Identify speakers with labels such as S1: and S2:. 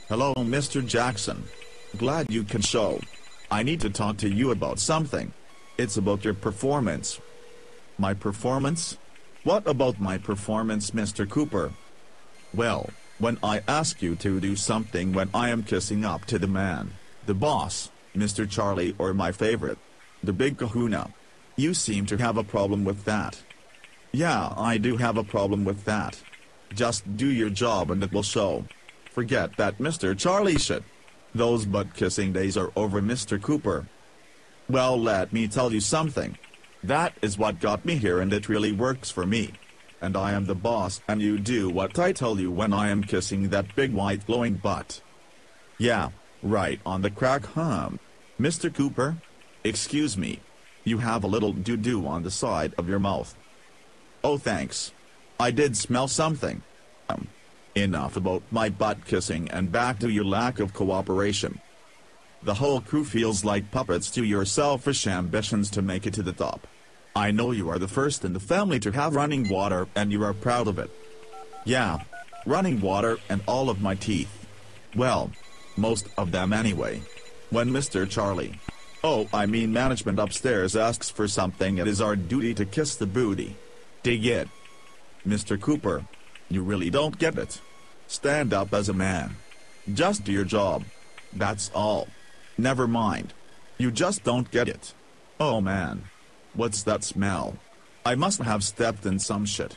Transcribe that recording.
S1: Hello, Mr. Jackson. Glad you can show. I need to talk to you about something. It's about your performance. My performance? What about my performance, Mr. Cooper? Well, when I ask you to do something when I am kissing up to the man, the boss, Mr. Charlie, or my favorite, the big kahuna, you seem to have a problem with that. Yeah, I do have a problem with that. Just do your job and it will show. Forget that Mr. Charlie shit. Those butt-kissing days are over, Mr. Cooper. Well, let me tell you something. That is what got me here and it really works for me. And I am the boss and you do what I tell you when I am kissing that big white glowing butt. Yeah, right on the crack, Mr. Cooper? Excuse me. You have a little doo-doo on the side of your mouth. Oh, thanks. I did smell something. Enough about my butt kissing and back to your lack of cooperation. The whole crew feels like puppets to your selfish ambitions to make it to the top. I know you are the first in the family to have running water and you are proud of it. Yeah, running water and all of my teeth. Well, most of them anyway. When Mr. Charlie, management upstairs asks for something, it is our duty to kiss the booty. Dig it? Mr. Cooper, you really don't get it. Stand up as a man. Just do your job. That's all. Never mind. You just don't get it. Oh man. What's that smell? I must have stepped in some shit.